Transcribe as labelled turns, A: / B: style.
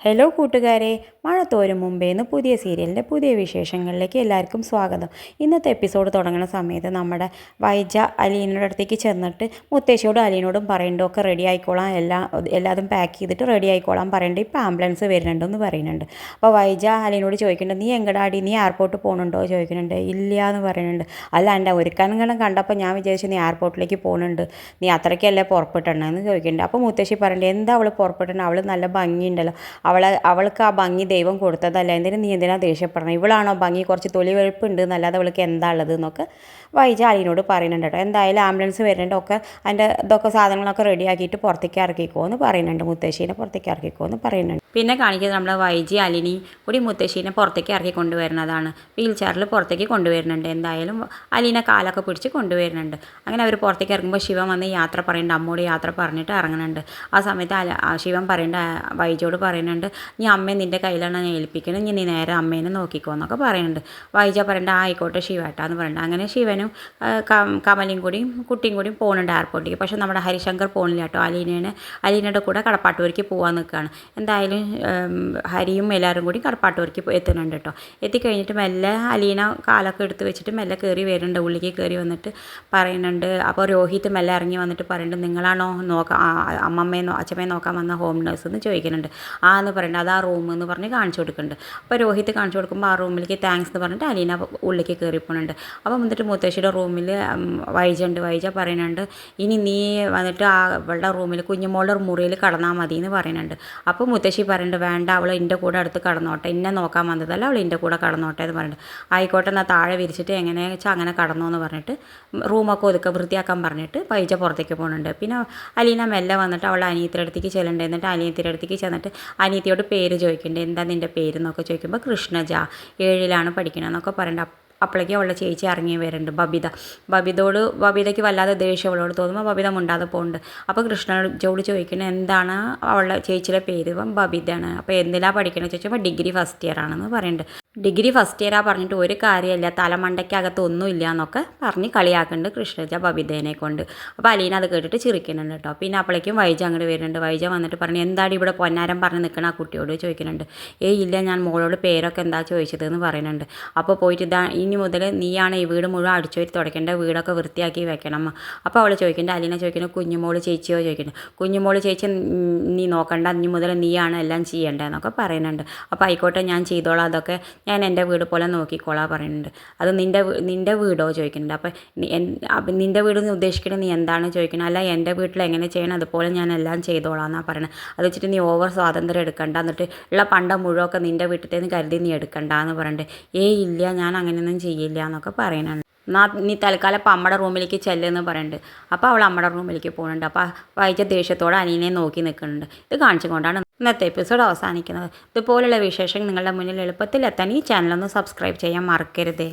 A: Hello കൂട്ടുകാരെ, മഴ തോരും മുമ്പേന്ന് പുതിയ സീരിയലിൻ്റെ പുതിയ വിശേഷങ്ങളിലേക്ക് എല്ലാവർക്കും സ്വാഗതം. ഇന്നത്തെ എപ്പിസോഡ് തുടങ്ങുന്ന സമയത്ത് നമ്മുടെ വൈജ അലീനയുടെ അടുത്തേക്ക് ചെന്നിട്ട് മുത്തശ്ശിയോടും അലീനോടും പറയേണ്ടത് ഒക്കെ റെഡി ആയിക്കോളാം, എല്ലാതും പാക്ക് ചെയ്തിട്ട് റെഡി ആയിക്കോളാം പറയേണ്ടത്, ഇപ്പോൾ ആംബുലൻസ് വരുന്നുണ്ടെന്ന് പറയുന്നുണ്ട്. അപ്പോൾ വൈജ അലീനോട് ചോദിക്കുന്നുണ്ട്, നീ എങ്ങടാടി, നീ എയർപോർട്ട് പോകുന്നുണ്ടോ ചോദിക്കുന്നുണ്ട്. ഇല്ല എന്ന് പറയുന്നുണ്ട്. അല്ല, എൻ്റെ ഒരുക്കങ്ങളും കണ്ടപ്പോൾ ഞാൻ വിചാരിച്ചു നീ എയർപോർട്ടിലേക്ക് പോകുന്നുണ്ട്, നീ അത്രയ്ക്കല്ലേ പുറപ്പെട്ടിട്ടുണ്ടെന്ന് ചോദിക്കുന്നുണ്ട്. അപ്പോൾ മുത്തശ്ശി പറയുന്നുണ്ട്, എന്താ അവൾ പുറപ്പെട്ടിട്ടുണ്ട്, അവൾ നല്ല ഭംഗിയുണ്ടല്ലോ, അവൾക്ക് ആ ഭംഗി ദൈവം കൊടുത്തതല്ല, എന്തിനും നീ എന്തിനാ ദേഷ്യപ്പെടണം, ഇവളാണോ ഭംഗി, കുറച്ച് തൊലി വെളുപ്പുണ്ട് എന്നല്ലാതെ അവൾക്ക് എന്താ ഉള്ളത് എന്നൊക്കെ വൈജ അലീനോട് പറയുന്നുണ്ട് കേട്ടോ. എന്തായാലും ആംബുലൻസ് വരുന്നുണ്ട്, ഒക്കെ അതിൻ്റെ ഇതൊക്കെ സാധനങ്ങളൊക്കെ റെഡിയാക്കിയിട്ട് പുറത്തേക്ക് ഇറക്കിക്കോ എന്ന് പറയുന്നുണ്ട്, മുത്തശ്ശീനെ പുറത്തേക്ക് ഇറക്കിക്കോ എന്ന് പറയുന്നുണ്ട്. പിന്നെ കാണിക്കുന്നത് നമ്മൾ വൈജി അലിനി കൂടി മുത്തശ്ശീനെ പുറത്തേക്ക് ഇറക്കി കൊണ്ടുവരുന്നതാണ്. വീൽ ചെയറിൽ പുറത്തേക്ക് കൊണ്ടുവരുന്നുണ്ട്. എന്തായാലും അലീനെ കാലൊക്കെ പിടിച്ച് കൊണ്ടുവരുന്നുണ്ട്. അങ്ങനെ അവർ പുറത്തേക്ക് ഇറങ്ങുമ്പോൾ ശിവൻ വന്ന് യാത്ര പറയുന്നുണ്ട്, അമ്മോട് യാത്ര പറഞ്ഞിട്ട് ഇറങ്ങുന്നുണ്ട്. ആ സമയത്ത് ശിവൻ പറയുന്നുണ്ട്, വൈജയോട് പറയുന്നുണ്ട്, നീ അമ്മയെ നിൻ്റെ കയ്യിലാണ് ഞാൻ ഏൽപ്പിക്കുന്നത്, നീ നേരെ അമ്മേനെ നോക്കിക്കോ എന്നൊക്കെ പറയുന്നുണ്ട്. വൈജ പറയുന്നുണ്ട്, ആയിക്കോട്ടെ ശിവേട്ടാന്ന് പറയുന്നുണ്ട്. അങ്ങനെ ശിവനും കമലയും കൂടിയും കുട്ടിയും കൂടിയും പോകുന്നുണ്ട് എയർപോർട്ടിലേക്ക്. പക്ഷേ നമ്മുടെ ഹരിശങ്കർ പോകുന്നില്ല കേട്ടോ. അലീനയുടെ കൂടെ കടപ്പാട്ടൂർക്ക് പോകാൻ നിൽക്കുകയാണ്. എന്തായാലും ഹരിയും എല്ലാവരും കൂടി കടപ്പാട്ടൂർക്ക് എത്തുന്നുണ്ട് കേട്ടോ. എത്തിക്കഴിഞ്ഞിട്ട് മെല്ലെ അലീന കാലൊക്കെ എടുത്ത് വെച്ചിട്ട് മെല്ലെ കയറി വരുന്നുണ്ട്, ഉള്ളിലേക്ക് കയറി വന്നിട്ട് പറയുന്നുണ്ട്. അപ്പോൾ രോഹിത് മെല്ലെ ഇറങ്ങി വന്നിട്ട് പറയുന്നുണ്ട്, നിങ്ങളാണോ അമ്മമ്മയെ അച്ഛമ്മയെ നോക്കാൻ വന്ന ഹോം നേഴ്സ് എന്ന് ചോദിക്കുന്നുണ്ട്. എന്ന് പറയുന്നുണ്ട്, അത് ആ റൂം എന്ന് പറഞ്ഞ് കാണിച്ചു കൊടുക്കുന്നുണ്ട്. അപ്പോൾ രോഹിത് കാണിച്ചു കൊടുക്കുമ്പോൾ ആ റൂമിലേക്ക് താങ്ക്സ് എന്ന് പറഞ്ഞിട്ട് അലീന ഉള്ളിലേക്ക് കയറി പോകുന്നുണ്ട്. അപ്പോൾ വന്നിട്ട് മുത്തശ്ശിയുടെ റൂമിൽ വൈജ പറയുന്നുണ്ട്, ഇനി നീ വന്നിട്ട് അവളുടെ റൂമിൽ കുഞ്ഞുമോളുടെ മുറിയിൽ കടന്നാൽ മതി എന്ന് പറയുന്നുണ്ട്. അപ്പോൾ മുത്തശ്ശി പറയുന്നുണ്ട്, വേണ്ട, അവൾ എൻ്റെ കൂടെ അടുത്ത് കടന്നോട്ടെ, എന്നെ നോക്കാൻ വന്നതല്ല, അവൾ എൻ്റെ കൂടെ കടന്നോട്ടെ എന്ന് പറഞ്ഞിട്ട്. ആയിക്കോട്ടെ, എന്നാൽ താഴെ വിരിച്ചിട്ട് എങ്ങനെ വെച്ചാൽ അങ്ങനെ കടന്നോ എന്ന് പറഞ്ഞിട്ട് റൂമൊക്കെ വൃത്തിയാക്കാൻ പറഞ്ഞിട്ട് വൈജ പുറത്തേക്ക് പോകുന്നുണ്ട്. പിന്നെ അലീന മെല്ലെ വന്നിട്ട് അവളുടെ അനിയത്തിയുടെ അടുത്തേക്ക് ചെല്ലുന്നുണ്ട്. എന്നിട്ട് അനിയത്തിയുടെ അടുത്തേക്ക് ചെന്നിട്ട് അനിയത്തിയോട് പേര് ചോദിക്കുന്നുണ്ട്, എന്താ നിൻ്റെ പേര് എന്നൊക്കെ ചോദിക്കുമ്പോൾ കൃഷ്ണജ 7ലാണ് പഠിക്കണമെന്നൊക്കെ പറയുന്നുണ്ട്. അപ്പോഴേക്കും അവളുടെ ചേച്ചി ഇറങ്ങി വരുന്നുണ്ട്, ബബിതയ്ക്ക് വല്ലാതെ ദേഷ്യം അവളോട് തോന്നുമ്പോൾ ബബിത മുണ്ടാതെ പോകുന്നുണ്ട്. അപ്പോൾ കൃഷ്ണജോട് ചോദിക്കുന്നത്, എന്താണ് അവളുടെ ചേച്ചിയുടെ പേര്? ബബിതയാണ്. അപ്പോൾ എന്തിനാണ് പഠിക്കണമെന്ന് ചോദിച്ചപ്പോൾ ഡിഗ്രി ഫസ്റ്റ് ഇയർ ആണെന്ന് പറയുന്നുണ്ട്. ഡിഗ്രി ഫസ്റ്റ് ഇയറാ പറഞ്ഞിട്ട് ഒരു കാര്യമില്ല, തലമണ്ടയ്ക്കകത്ത് ഒന്നുമില്ല എന്നൊക്കെ പറഞ്ഞ് കളിയാക്കുന്നുണ്ട് കൃഷ്ണജ ബബിതേനെ കൊണ്ട്. അപ്പോൾ അലീന അത് കേട്ടിട്ട് ചിരിക്കുന്നുണ്ട് കേട്ടോ. പിന്നെ അപ്പോഴേക്കും വൈജ അങ്ങോട്ട് വരുന്നുണ്ട്. വൈജ വന്നിട്ട് പറഞ്ഞു, എന്താണ് ഇവിടെ പൊന്നാരം പറഞ്ഞ് നിൽക്കണ ആ കുട്ടിയോട് ചോദിക്കുന്നുണ്ട്. ഇല്ല, ഞാൻ മോളോട് പേരൊക്കെ എന്താ ചോദിച്ചത് എന്ന് പറയുന്നുണ്ട്. അപ്പോൾ പോയിട്ട് ഇനി മുതൽ നീയാണ് ഈ വീട് മുഴുവൻ അടിച്ചുവരി തുടയ്ക്കേണ്ട, വീടൊക്കെ വൃത്തിയാക്കി വെക്കണം. അപ്പോൾ അവൾ ചോദിക്കുന്നുണ്ട്, അലീന ചോദിക്കുന്നത്, കുഞ്ഞുമോള് ചേച്ചിയോ ചോദിക്കുന്നത്. കുഞ്ഞുമോള് ചേച്ചി നീ നോക്കണ്ട, ഇനി മുതൽ നീയാണ് എല്ലാം ചെയ്യേണ്ടതെന്നൊക്കെ പറയുന്നുണ്ട്. അപ്പോൾ ആയിക്കോട്ടെ, ഞാൻ ചെയ്തോളാം, അതൊക്കെ ഞാൻ എൻ്റെ വീട് പോലെ നോക്കിക്കോളാം പറയുന്നുണ്ട്. അത് നിൻ്റെ വീടോ ചോദിക്കുന്നുണ്ട്. അപ്പം നിൻ്റെ വീട് ഉദ്ദേശിക്കുന്നത് നീ എന്താണ് ചോദിക്കുന്നത്. അല്ല, എൻ്റെ വീട്ടിൽ എങ്ങനെ ചെയ്യണം അതുപോലെ ഞാൻ എല്ലാം ചെയ്തോളാം എന്നാണ് പറയുന്നത്. അത് വെച്ചിട്ട് നീ ഓവർ സ്വാതന്ത്ര്യം എടുക്കണ്ട, എന്നിട്ട് ഉള്ള പണ്ടം മുഴുവൊക്കെ നിൻ്റെ വീട്ടിൽ കരുതി നീ എടുക്കണ്ട എന്ന് പറയുന്നുണ്ട്. ഇല്ല, ഞാൻ അങ്ങനെയൊന്നും ചെയ്യില്ല എന്നൊക്കെ പറയുന്നുണ്ട്. നീ തൽക്കാലം അപ്പം അമ്മയുടെ റൂമിലേക്ക് ചെല്ലുമെന്ന് പറയുന്നുണ്ട്. അപ്പോൾ അവൾ അമ്മയുടെ റൂമിലേക്ക് പോകുന്നുണ്ട്. അപ്പോൾ വൈജ ദേഷ്യത്തോടെ അനിയനെ നോക്കി നിൽക്കുന്നുണ്ട്. ഇത് കാണിച്ചുകൊണ്ടാണ് ഇന്നത്തെ എപ്പിസോഡ് അവസാനിക്കുന്നത്. ഇതുപോലുള്ള വിശേഷം നിങ്ങളുടെ മുന്നിൽ എളുപ്പത്തിൽ എത്താൻ ഈ ചാനലൊന്ന് സബ്സ്ക്രൈബ് ചെയ്യാൻ മറക്കരുതേ.